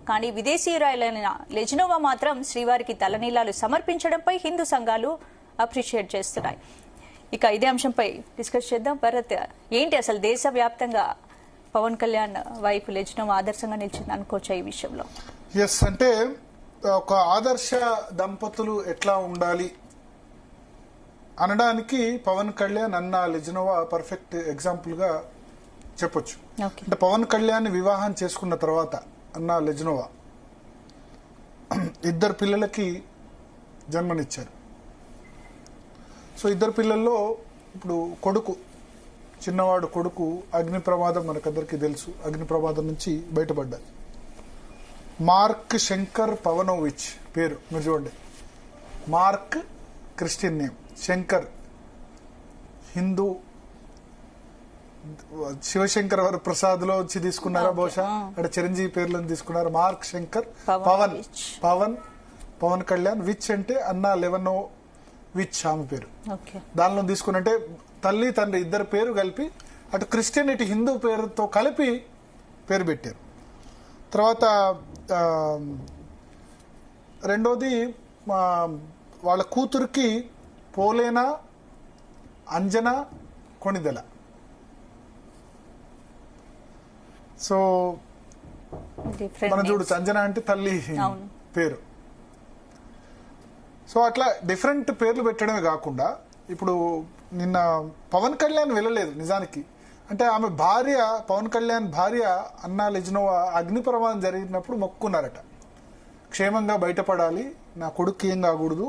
కానీ విదేశీయురాలైన లెజ్నోవా మాత్రం శ్రీవారికి తలనీలాలు సమర్పించడంపై హిందూ సంఘాలు అప్రిషియేట్ చేస్తున్నాయి. ఇక ఇదే అంశంపై డిస్కస్ చేద్దాం. భరత్, ఏంటి అసలు దేశవ్యాప్తంగా పవన్ కళ్యాణ్ వైఫ్ లెజ్నోవా ఆదర్శంగా నిలిచింది అనుకోవచ్చా ఈ విషయంలో? ఎస్, అంటే ఒక ఆదర్శ దంపతులు ఎట్లా ఉండాలి అనడానికి పవన్ కళ్యాణ్ అన్న లెజ్నోవా పర్ఫెక్ట్ ఎగ్జాంపుల్ గా చెప్పొచ్చు. అంటే పవన్ కళ్యాణ్ వివాహం చేసుకున్న తర్వాత అన్న లెజ్నోవా 2 పిల్లలకి జన్మనిచ్చారు. సో 2 పిల్లల్లో ఇప్పుడు కొడుకు, చిన్నవాడు కొడుకు అగ్ని ప్రమాదం మనకందరికీ తెలుసు. అగ్ని ప్రమాదం నుంచి బయటపడ్డారు. మార్క్ శంకర్ పవనోవిచ్ పేరు మీరు చూడండి. Mark Christian name, Shankar Hindu, Shivashankar Varaprasad లో వచ్చి తీసుకున్నారా బహుశా, అంటే చిరంజీవి పేర్లను తీసుకున్నారు. మార్క్ శంకర్ పవన్, పవన్ కళ్యాణ్. విచ్ అంటే అన్న లెవెనో విచ్ ఆమె పేరు. దానిలో తీసుకున్నంటే తల్లి తండ్రి 2 పేరు కలిపి అటు క్రిస్టియన్ ఇటు హిందూ పేరుతో కలిపి పేరు పెట్టారు. తర్వాత రెండోది వాళ్ళ కూతురికి పోలేనా అంజనా కొణిదెల. సో మనం చూడొచ్చు, అంజనా అంటే తల్లి పేరు. సో అట్లా డిఫరెంట్ పేర్లు పెట్టడమే కాకుండా ఇప్పుడు నిన్న పవన్ కళ్యాణ్ వెళ్ళలేదు నిజానికి. అంటే ఆమె భార్య, పవన్ కళ్యాణ్ భార్య అన్నా లెజ్నోవా అగ్ని ప్రమాదం జరిగినప్పుడు మొక్కున్నారట, క్షేమంగా బయటపడాలి, నా కొడుకు ఏం కాకూడదు,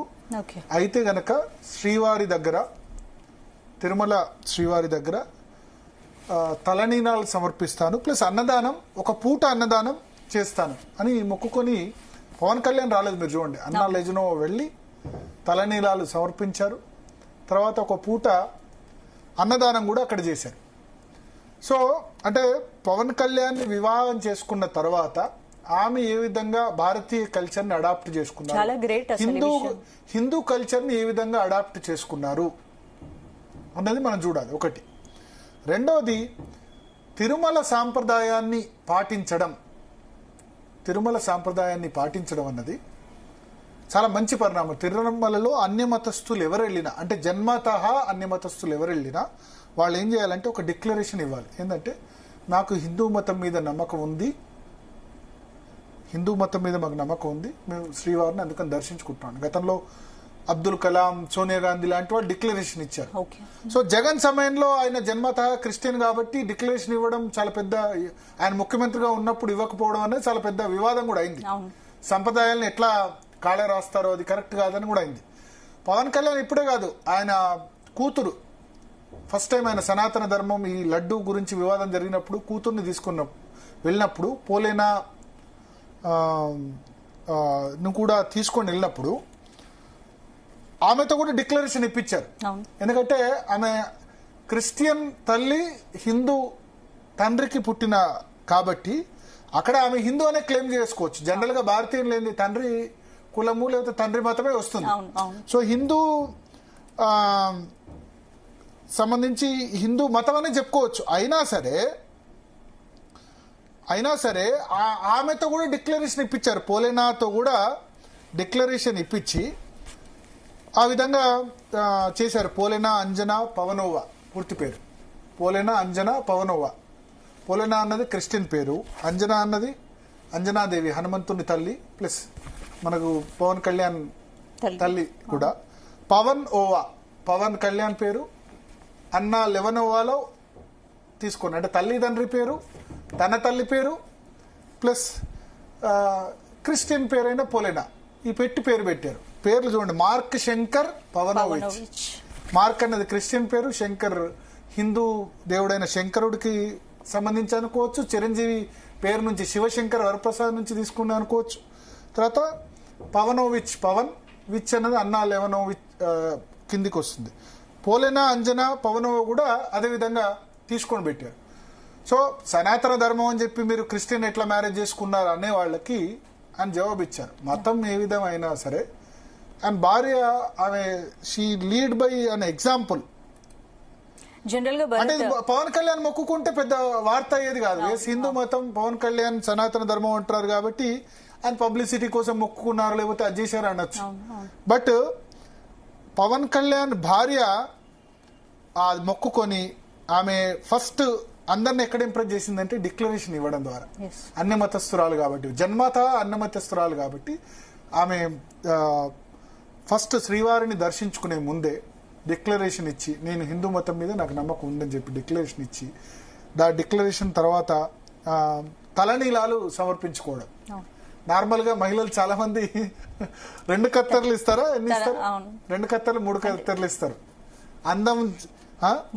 అయితే గనక శ్రీవారి దగ్గర, తిరుమల శ్రీవారి దగ్గర తలనీలాలు సమర్పిస్తాను, ప్లస్ అన్నదానం, ఒక పూట అన్నదానం చేస్తాను అని మొక్కుకొని పవన్ కళ్యాణ్ రాలేదు. మీరు చూడండి, అన్నా లెజ్నోవా వెళ్ళి తలనీలాలు సమర్పించారు. తర్వాత ఒక పూట అన్నదానం కూడా అక్కడ చేశారు. సో అంటే పవన్ కళ్యాణ్ వివాహం చేసుకున్న తర్వాత ఆమె ఏ విధంగా భారతీయ కల్చర్ ని అడాప్ట్ చేసుకున్నారు, హిందూ కల్చర్ ని ఏ విధంగా అడాప్ట్ చేసుకున్నారు అన్నది మనం చూడాలి ఒకటి. రెండోది తిరుమల సాంప్రదాయాన్ని పాటించడం అన్నది చాలా మంచి పరిణామం. తిరుమలలో అన్యమతస్థులు ఎవరు వెళ్ళినా, అంటే జన్మతః అన్యమతస్థులు ఎవరు వెళ్ళినా వాళ్ళు ఏం చేయాలంటే ఒక డిక్లరేషన్ ఇవ్వాలి. ఏంటంటే నాకు హిందూ మతం మీద నమ్మకం ఉంది, మాకు నమ్మకం ఉంది, మేము శ్రీవారిని అందుకని దర్శించుకుంటున్నాం. గతంలో అబ్దుల్ కలాం, సోనియా గాంధీ లాంటి వాళ్ళు డిక్లరేషన్ ఇచ్చారు. సో జగన్ సమయంలో ఆయన జన్మతః క్రిస్టియన్ కాబట్టి డిక్లరేషన్ ఇవ్వడం చాలా పెద్ద, ఆయన ముఖ్యమంత్రిగా ఉన్నప్పుడు ఇవ్వకపోవడం అనేది చాలా పెద్ద వివాదం కూడా అయింది. సంప్రదాయాలను ఎట్లా కాళ రాస్తారో అది కరెక్ట్ కాదని కూడా అయింది. పవన్ కళ్యాణ్ ఇప్పుడే కాదు, ఆయన కూతురు ఫస్ట్ టైం ఆయన సనాతన ధర్మం ఈ లడ్డు గురించి వివాదం జరిగినప్పుడు కూతుర్ని వెళ్ళినప్పుడు పోలేనా నువ్వు కూడా తీసుకొని వెళ్ళినప్పుడు ఆమెతో కూడా డిక్లరేషన్ ఇప్పించారు. ఎందుకంటే ఆమె క్రిస్టియన్ తల్లి హిందూ తండ్రికి పుట్టిన కాబట్టి అక్కడ ఆమె హిందూ అనే క్లెయిమ్ చేసుకోవచ్చు. జనరల్ గా భారతీయులు లేని తండ్రి కులము లేకపోతే తండ్రి మతమే వస్తుంది. సో హిందూ సంబంధించి హిందూ మతం అని చెప్పుకోవచ్చు. అయినా సరే ఆమెతో కూడా డిక్లరేషన్ ఇప్పించారు. పోలేనాతో కూడా డిక్లరేషన్ ఇప్పించి ఆ విధంగా చేశారు. పోలేనా అంజనా పవనోవా పూర్తి పేరు పోలేనా అంజనా పవనోవా. పోలేనా అన్నది క్రిస్టియన్ పేరు, అంజనా అన్నది అంజనాదేవి హనుమంతుని తల్లి, ప్లస్ మనకు పవన్ కళ్యాణ్ తల్లి కూడా. పవన్ కళ్యాణ్ పేరు అన్నా లెవెనోవాలో తీసుకుని, అంటే తల్లిదండ్రి పేరు, తన తల్లి పేరు ప్లస్ క్రిస్టియన్ పేరైన పోలేనా ఈ పేరు పెట్టారు. పేర్లు చూడండి, మార్క్ శంకర్ పవనోవిచ్. మార్క్ అన్నది క్రిస్టియన్ పేరు, శంకర్ హిందూ దేవుడైన శంకరుడికి సంబంధించి అనుకోవచ్చు. చిరంజీవి పేరు నుంచి శివశంకర్ వరప్రసాద్ నుంచి తీసుకున్నా అనుకోవచ్చు. తర్వాత పవనోవిచ్, పవన్ విచ్ అన్నది అన్నా లెవెనోవిచ్ కిందికి వస్తుంది. పోలేనా అంజనా పవనోవా కూడా అదే విధంగా తీసుకొని పెట్టారు. సో సనాతన ధర్మం అని చెప్పి మీరు క్రిస్టియన్ ఎట్లా మ్యారేజ్ చేసుకున్నారు అనే వాళ్ళకి ఆయన జవాబు ఇచ్చారు. మతం ఏ విధమైనా సరే, అండ్ భార్య ఆమె she lead by an example. General గా అంటే భరత్ పవన్ కళ్యాణ్ మొక్కుకుంటే పెద్ద వార్త అయ్యేది కాదు. హిందూ మతం పవన్ కళ్యాణ్ సనాతన ధర్మం అంటారు కాబట్టి ఆయన పబ్లిసిటీ కోసం మొక్కుకున్నారు, లేకపోతే అది చేశారు అనొచ్చు. బట్ పవన్ కళ్యాణ్ భార్య ఆ మొక్కుకొని ఆమె ఫస్ట్ అందరిని ఎక్కడ ఇంప్రెస్ చేసిందంటే డిక్లరేషన్ ఇవ్వడం ద్వారా. అన్ని మతస్థురాలు కాబట్టి, జన్మత అన్న మతస్థురాలు కాబట్టి ఆమె ఫస్ట్ శ్రీవారిని దర్శించుకునే ముందే డిక్లరేషన్ ఇచ్చి నేను హిందూ మతం మీద నాకు నమ్మకం ఉందని చెప్పి డిక్లరేషన్ ఇచ్చి డిక్లరేషన్ తర్వాత తలనీలాలు సమర్పించుకోవడం. నార్మల్ గా మహిళలు చాలా మంది 2 కత్తెరలు ఇస్తారా, ఎన్ని ఇస్తారు? 2 కత్తెరలు 3 కత్తెరలు ఇస్తారు. అందం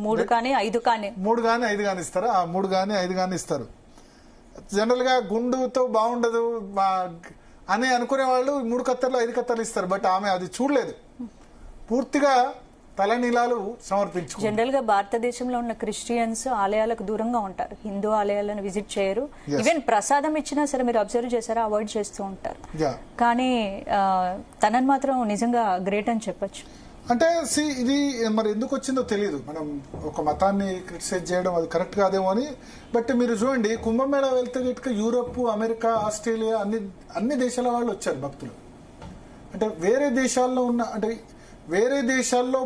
3 కానీ 5 కానీ 3 కానీ 5 కానీ ఇస్తారా? 3 కానీ 5 కానీ ఇస్తారు. జనరల్ గా గుండుతో బాగుండదు అని అనుకునే వాళ్ళు 3 కత్తెరలు 5 కత్తెరలు ఇస్తారు. బట్ ఆమె అది చూడలేదు, పూర్తిగా తలనీలాలు సమర్పించు. జనరల్ గా భారతదేశంలో ఉన్న క్రిస్టియన్స్ ఆలయాలకు దూరంగా ఉంటారు, హిందూ ఆలయాలను విజిట్ చేయరు. ఈవెన్ ప్రసాదం ఇచ్చినా సరే మీరు అబ్జర్వ్ చేశారా, అవాయిడ్ చేస్తూ ఉంటారు. కానీ తనని మాత్రం నిజంగా గ్రేట్ అని చెప్పొచ్చు. అంటే ఇది మరి ఎందుకు వచ్చిందో తెలియదు. మనం ఒక మతాన్ని క్రిటిసైజ్ చేయడం అది కరెక్ట్ కాదేమో అని. బట్ మీరు చూడండి, కుంభమేళా వెళ్తే గిట్క యూరప్, అమెరికా, ఆస్ట్రేలియా అన్ని దేశాల వాళ్ళు వచ్చారు భక్తులు. అంటే వేరే దేశాల్లో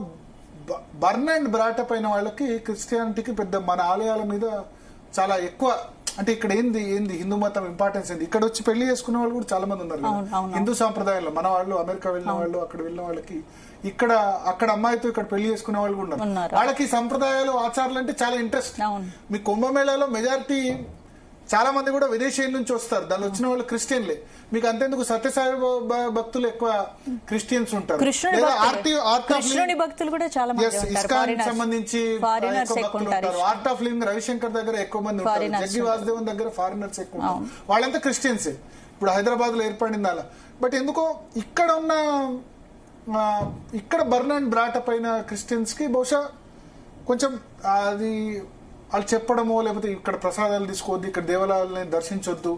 బర్న్ అండ్ బ్రాటప్ అయిన వాళ్ళకి క్రిస్టియానిటీకి పెద్ద మన ఆలయాల మీద చాలా ఎక్కువ. అంటే ఇక్కడ ఏంది హిందూ మతం ఇంపార్టెన్స్ ఏంది. ఇక్కడ వచ్చి పెళ్లి చేసుకునే వాళ్ళు కూడా చాలా మంది ఉన్నారు హిందూ సాంప్రదాయాల్లో. మన వాళ్ళు అమెరికా వెళ్ళిన వాళ్ళు, అక్కడ వెళ్ళిన వాళ్ళకి అక్కడ అమ్మాయితో ఇక్కడ పెళ్లి చేసుకునే వాళ్ళు కూడా ఉన్నారు. వాళ్ళకి సంప్రదాయాలు, ఆచారాలు అంటే చాలా ఇంట్రెస్ట్. మీ కుంభమేళాలో మెజారిటీ చాలా మంది కూడా విదేశీయుల నుంచి వస్తారు. దాని వచ్చిన వాళ్ళు క్రిస్టియన్లే. మీకు అంతేందుకు సత్యసాయి భక్తులు ఎక్కువ క్రిస్టియన్స్ ఉంటారు. ఇస్కాన్ సంబంధించి భక్తులు ఉంటారు. ఆర్ట్ ఆఫ్ లివింగ్ రవిశంకర్ దగ్గర ఎక్కువ మంది ఉంటారు. జగ్గి వాసుదేవన్ దగ్గర ఫారినర్స్ ఎక్కువ ఉంటారు. వాళ్ళంతా క్రిస్టియన్సే. ఇప్పుడు హైదరాబాద్ లో ఏర్పడింది అలా. బట్ ఎందుకో ఇక్కడ బర్న్ అండ్ బ్రాటప్ అయిన క్రిస్టియన్స్ కి బహుశా కొంచెం అది వాళ్ళు చెప్పడమో, లేకపోతే ఇక్కడ ప్రసాదాలు తీసుకోవద్దు, ఇక్కడ దేవాలయాలని దర్శించొద్దు.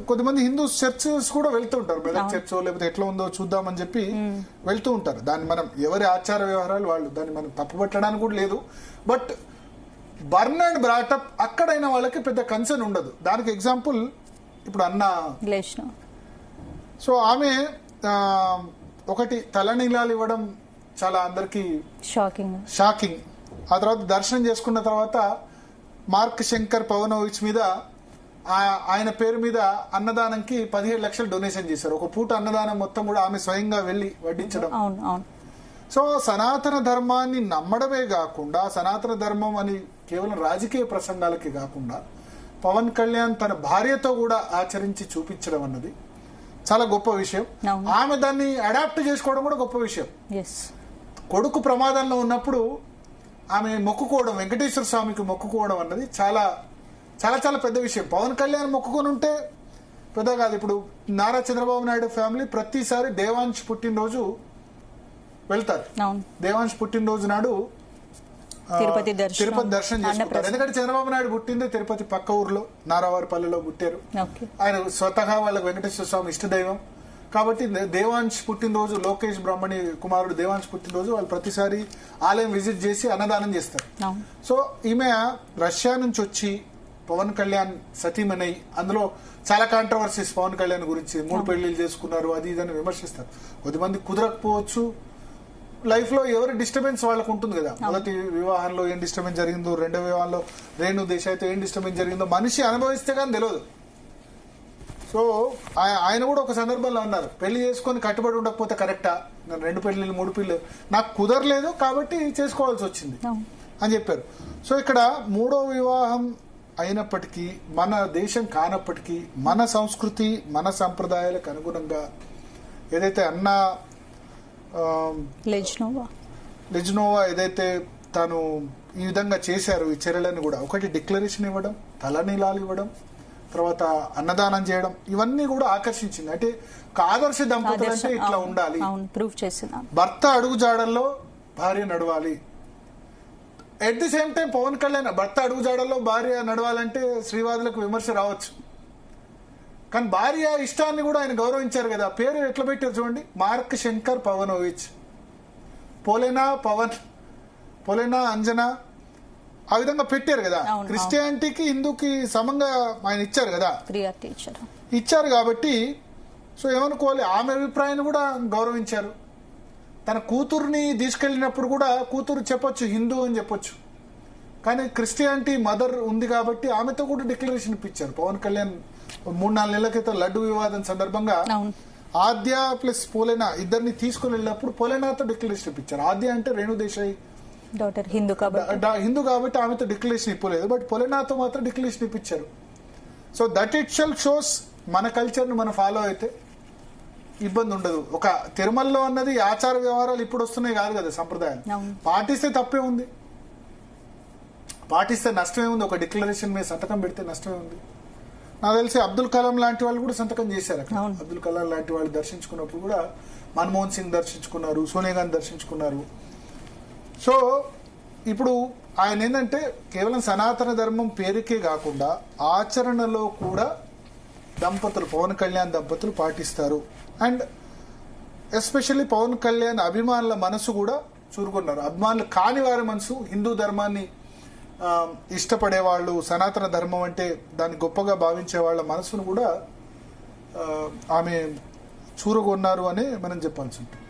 కొంతమంది హిందూ చర్చెస్ కూడా వెళ్తూ ఉంటారు. మెదక్ చర్చ్ లేకపోతే ఎట్లా ఉందో చూద్దామని చెప్పి వెళ్తూ ఉంటారు. దాన్ని మనం ఎవరి ఆచార వ్యవహారాలు వాళ్ళు, దాన్ని మనం తప్పుపట్టడానికి కూడా లేదు. బట్ బర్న్ అండ్ బ్రాటప్ అక్కడైన వాళ్ళకి పెద్ద కన్సర్న్ ఉండదు. దానికి ఎగ్జాంపుల్ ఇప్పుడు అన్న. సో ఆమె ఒకటి తలనీలాలు ఇవ్వడం చాలా అందరికి షాకింగ్. ఆ తర్వాత దర్శనం చేసుకున్న తర్వాత మార్క్ శంకర్ పవనోవిచ్ మీద ఆయన పేరు మీద అన్నదానంకి 17 లక్షలు డొనేషన్ చేశారు. ఒక పూట అన్నదానం మొత్తం కూడా ఆమె స్వయంగా వెళ్లి వడ్డించడం. సో సనాతన ధర్మాన్ని నమ్మడమే కాకుండా, సనాతన ధర్మం అని కేవలం రాజకీయ ప్రసంగాలకి కాకుండా పవన్ కళ్యాణ్ తన భార్యతో కూడా ఆచరించి చూపించడం అన్నది చాలా గొప్ప విషయం. ఆమె దాన్ని అడాప్ట్ చేసుకోవడం కూడా గొప్ప విషయం. కొడుకు ప్రమాదంలో ఉన్నప్పుడు ఆమె మొక్కుకోవడం, వెంకటేశ్వర స్వామికి మొక్కుకోవడం అన్నది చాలా చాలా చాలా పెద్ద విషయం. పవన్ కళ్యాణ్ మొక్కుకొని ఉంటే పెద్ద కాదు. ఇప్పుడు నారా చంద్రబాబు నాయుడు ఫ్యామిలీ ప్రతిసారి దేవాంశ్ పుట్టినరోజు వెళ్తారు. దేవాంశ్ పుట్టినరోజు నాడు తిరుపతి దర్శనం చేసుకుంటారు. ఎందుకంటే చంద్రబాబు నాయుడు పుట్టింది తిరుపతి పక్క ఊర్లో నారావారిపల్లిలో పుట్టారు. ఆయన స్వతహా వాళ్ళకి వెంకటేశ్వర స్వామి ఇష్టదైవం కాబట్టి దేవాంశ్ పుట్టినరోజు, లోకేష్ బ్రహ్మణి కుమారుడు దేవాంశ్ పుట్టినరోజు వాళ్ళు ప్రతిసారి ఆలయం విజిట్ చేసి అన్నదానం చేస్తారు. సో ఈమె రష్యా నుంచి వచ్చి పవన్ కళ్యాణ్ సతీమణి, అందులో చాలా కాంట్రవర్సీస్ పవన్ కళ్యాణ్ గురించి. 3 పెళ్లిళ్ళు చేసుకున్నారు, అది ఇదని విమర్శిస్తారు. కొద్దిమంది కుదరకపోవచ్చు. లైఫ్ లో ఎవరి డిస్టర్బెన్స్ వాళ్ళకు ఉంటుంది కదా. మొదటి వివాహంలో ఏం డిస్టర్బెన్స్ జరిగిందో, రెండో వివాహంలో రేణు దేశాయ్తో ఏం డిస్టర్బెన్స్ జరిగిందో మనిషి అనుభవిస్తే కానీ తెలియదు. సో ఆయన కూడా ఒక సందర్భంలో అన్నారు, పెళ్లి చేసుకొని కట్టుబడి ఉండకపోతే కరెక్టా, 2 పెళ్లిళ్ళు 3 పెళ్లి నాకు కుదరలేదు కాబట్టి చేసుకోవాల్సి వచ్చింది అని చెప్పారు. సో ఇక్కడ 3వ వివాహం అయినప్పటికీ, మన దేశం కానప్పటికీ, మన సంస్కృతి మన సంప్రదాయాలకు అనుగుణంగా ఏదైతే అన్న లెజ్నోవా ఏదైతే తాను ఈ విధంగా చేశారు, ఈ చర్యలను కూడా ఒకటి డిక్లరేషన్ ఇవ్వడం, తలనీలాలు ఇవ్వడం, తర్వాత అన్నదానం చేయడం, ఇవన్నీ కూడా ఆకర్షించింది. అంటే ఆదర్శ దంపతులు అంటే ఇట్లా ఉండాలి. భర్త అడుగుజాడల్లో భార్య నడవాలి. At the same time Pawan Kalyan భర్త అడుగుజాడల్లో భార్య నడవాలంటే శ్రీవాదులకు విమర్శ రావచ్చు. కానీ భార్య ఇష్టాన్ని కూడా ఆయన గౌరవించారు కదా. పేరు ఎట్లా పెట్టారు చూడండి, మార్క్ శంకర్ పవనోవిచ్. పోలేనా పవన్ పొలేనా అంజనా ఆ విధంగా పెట్టారు కదా. అవును. క్రిస్టియానిటీకి హిందూకి సమంగా ఆయన ఇచ్చారు కదా. ప్రియారిటీ ఇచ్చారు. ఇచ్చారు కాబట్టి సో ఏమనుకోవాలి, ఆమె అభిప్రాయాన్ని కూడా గౌరవించారు. తన కూతుర్ని తీసుకెళ్ళినప్పుడు కూడా కూతురు చెప్పొచ్చు హిందూ అని చెప్పొచ్చు, కానీ క్రిస్టియానిటీ మదర్ ఉంది కాబట్టి ఆమెతో కూడా డిక్లరేషన్ ఇప్పించారు. పవన్ కళ్యాణ్ 3-4 నెలల క్రితం లడ్డు వివాదం సందర్భంగా అవును. ఆద్య ప్లస్ పోలేనా ఇద్దరిని తీసుకుని వెళ్ళినప్పుడు పోలేనాతో డిక్లరేషన్ ఇప్పించారు. ఆద్య అంటే రేణు దేశాయ్ డాటర్ హిందూ కాబట్టి హిందూ కాబట్టి ఆమెతో డిక్లరేషన్ ఇప్పలేదు, బట్ పోలేనాతో మాత్రం డిక్లరేషన్ ఇప్పించారు. So that it shall shows మన కల్చర్ ని మనం ఫాలో అయితే ఇబ్బంది ఉండదు. ఒక తిరుమలలో అన్నది ఆచార వ్యవహారాలు ఇప్పుడు వస్తున్నాయి కాదు కదా, సంప్రదాయాలు అవును. పాటిస్తే తప్పే ఉంది, పాటిస్తే నష్టమే ఉంది. ఒక డిక్లరేషన్ మీద సంతకం పెడితే నష్టమే ఉంది. నాకు తెలిసి అబ్దుల్ కలాం లాంటి వాళ్ళు కూడా సంతకం చేశారు అక్కడ. అవును. అబ్దుల్ కలాం లాంటి వాళ్ళు దర్శించుకున్నప్పుడు కూడా మన్మోహన్ సింగ్ దర్శించుకున్నారు, సోనియా గాంధీ దర్శించుకున్నారు. సో ఇప్పుడు ఆయన ఏంటంటే కేవలం సనాతన ధర్మం పేరుకే కాకుండా ఆచరణలో కూడా దంపతులు, పవన్ కళ్యాణ్ దంపతులు పాటిస్తారు. అండ్ ఎస్పెషల్లీ పవన్ కళ్యాణ్ అభిమానుల మనసు కూడా చూరుకున్నారు. అభిమానులు కాని వారి మనసు, హిందూ ధర్మాన్ని ఇష్టపడే వాళ్ళు, సనాతన ధర్మం అంటే దాన్ని గొప్పగా భావించే వాళ్ళ మనసును కూడా ఆమె చూరగొన్నారు అని మనం చెప్పాల్సి ఉంటుంది.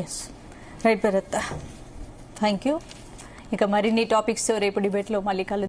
Yes right Bharat, thank you. ఇక మరిన్ని టాపిక్స్ రేపు డిబేట్లో మళ్ళీ కలుద్దాం.